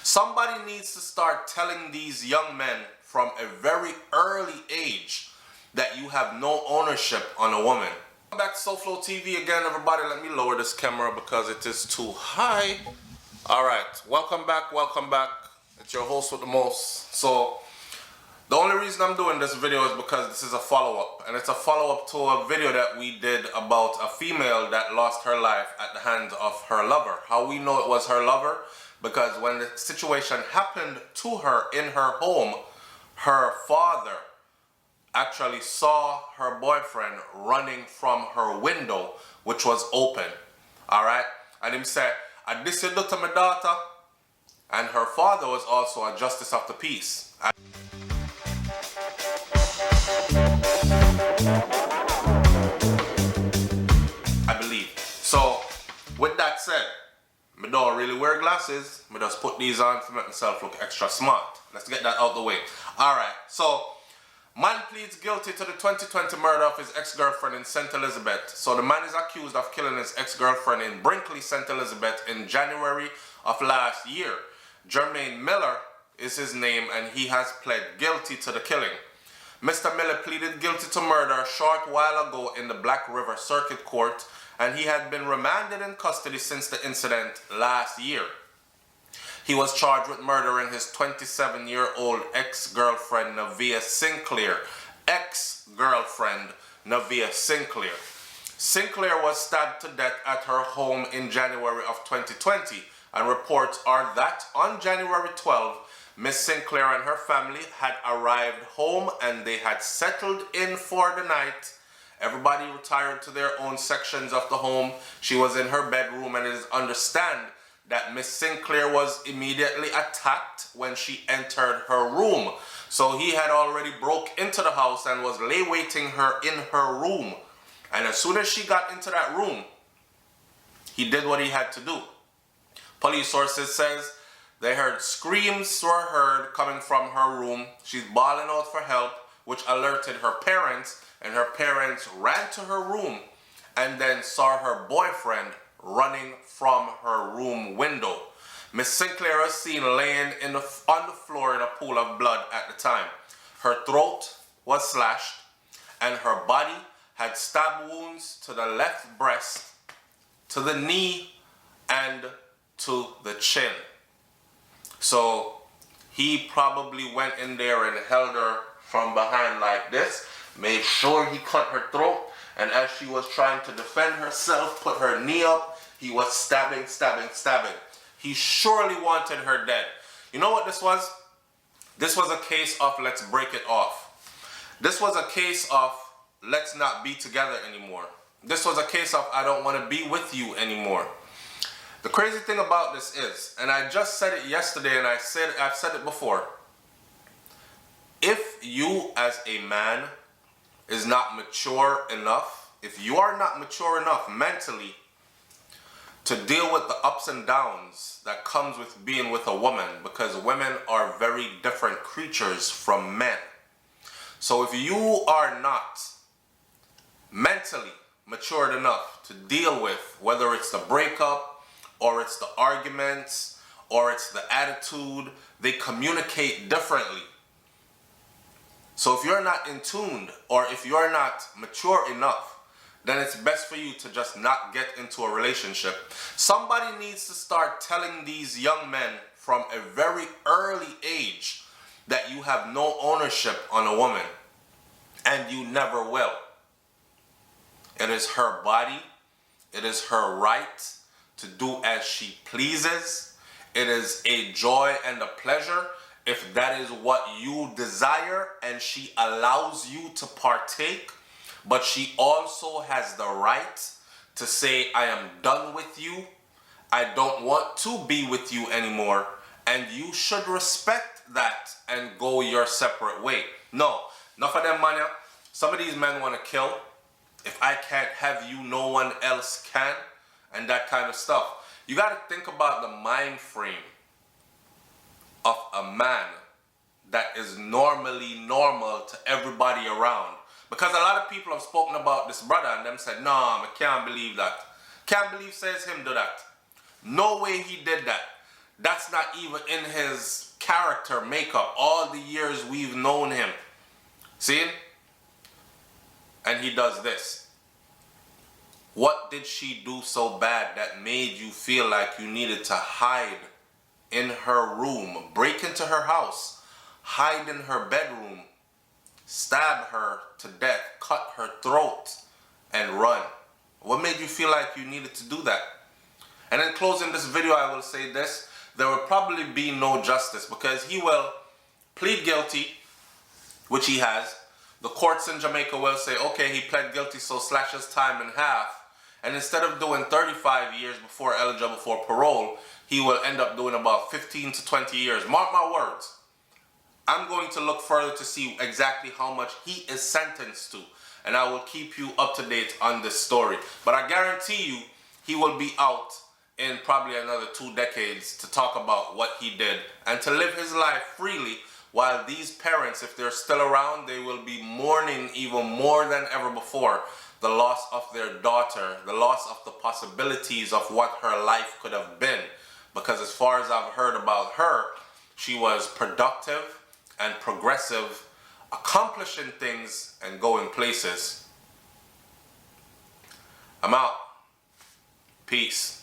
Somebody needs to start telling these young men from a very early age that you have no ownership on a woman. Welcome back to SouFLoTV again, everybody. Let me lower this camera because it is too high. All right, welcome back, welcome back. It's your host with the most. So the only reason I'm doing this video is because this is a follow-up, and it's a follow-up to a video that we did about a female that lost her life at the hands of her lover. How we know it was her lover? Because when the situation happened to her in her home, her father actually saw her boyfriend running from her window, which was open. All right, and him said, "I this you do to my daughter," and her father was also a justice of the peace. I believe. So, with that said, I don't really wear glasses. I just put these on to make myself look extra smart. Let's get that out the way. Alright, so man pleads guilty to the 2020 murder of his ex-girlfriend in St. Elizabeth. So the man is accused of killing his ex-girlfriend in Brinkley, St. Elizabeth in January of last year. Jermaine Miller is his name, and he has pled guilty to the killing. Mr. Miller pleaded guilty to murder a short while ago in the Black River Circuit Court, and he had been remanded in custody since the incident last year. He was charged with murdering his 27-year-old ex-girlfriend, Nevaeh Sinclair. Ex-girlfriend, Nevaeh Sinclair. Sinclair was stabbed to death at her home in January of 2020, and reports are that on January 12, Miss Sinclair and her family had arrived home and they had settled in for the night. Everybody retired to their own sections of the home. She was in her bedroom, and it is understood that Miss Sinclair was immediately attacked when she entered her room. So he had already broke into the house and was lay-waiting her in her room. And as soon as she got into that room, he did what he had to do. Police sources says they heard screams were heard coming from her room. She's bawling out for help, which alerted her parents, and her parents ran to her room and then saw her boyfriend running from her room window. Miss Sinclair was seen laying on the floor in a pool of blood at the time. Her throat was slashed, and her body had stab wounds to the left breast, to the knee, and to the chin. So he probably went in there and held her from behind like this, made sure he cut her throat, and as she was trying to defend herself, put her knee up, he was stabbing. He surely wanted her dead. You know what this was? This was a case of let's break it off. This was a case of let's not be together anymore. This was a case of I don't want to be with you anymore. The crazy thing about this is, and I just said it yesterday and I've said it before, if you as a man is not mature enough, if you are not mature enough mentally to deal with the ups and downs that comes with being with a woman, because women are very different creatures from men. So if you are not mentally matured enough to deal with whether it's the breakup or it's the arguments or it's the attitude, they communicate differently. So if you're not in tune, or if you're not mature enough, then it's best for you to just not get into a relationship. Somebody needs to start telling these young men from a very early age that you have no ownership on a woman, and you never will. It is her body. It is her right to do as she pleases. It is a joy and a pleasure if that is what you desire, and she allows you to partake, but she also has the right to say, I am done with you, I don't want to be with you anymore, and you should respect that and go your separate way. No, enough of them, man. Some of these men want to kill. If I can't have you, no one else can, and that kind of stuff. You got to think about the mind frame of a man that is normally normal to everybody around. Because a lot of people have spoken about this brother and them said, no, I can't believe that. Can't believe says him do that. No way he did that. That's not even in his character makeup all the years we've known him. See? And he does this. What did she do so bad that made you feel like you needed to hide in her room, break into her house, hide in her bedroom, stab her to death, cut her throat, and run? What made you feel like you needed to do that? And in closing this video, I will say this. There will probably be no justice because he will plead guilty, which he has. The courts in Jamaica will say, okay, he pled guilty, so slash his time in half. And instead of doing 35 years before eligible for parole, he will end up doing about 15 to 20 years. Mark my words. I'm going to look further to see exactly how much he is sentenced to. And I will keep you up to date on this story. But I guarantee you, he will be out in probably another 2 decades to talk about what he did and to live his life freely, while these parents, if they're still around, they will be mourning even more than ever before the loss of their daughter, the loss of the possibilities of what her life could have been. Because as far as I've heard about her, she was productive and progressive, accomplishing things and going places. I'm out. Peace.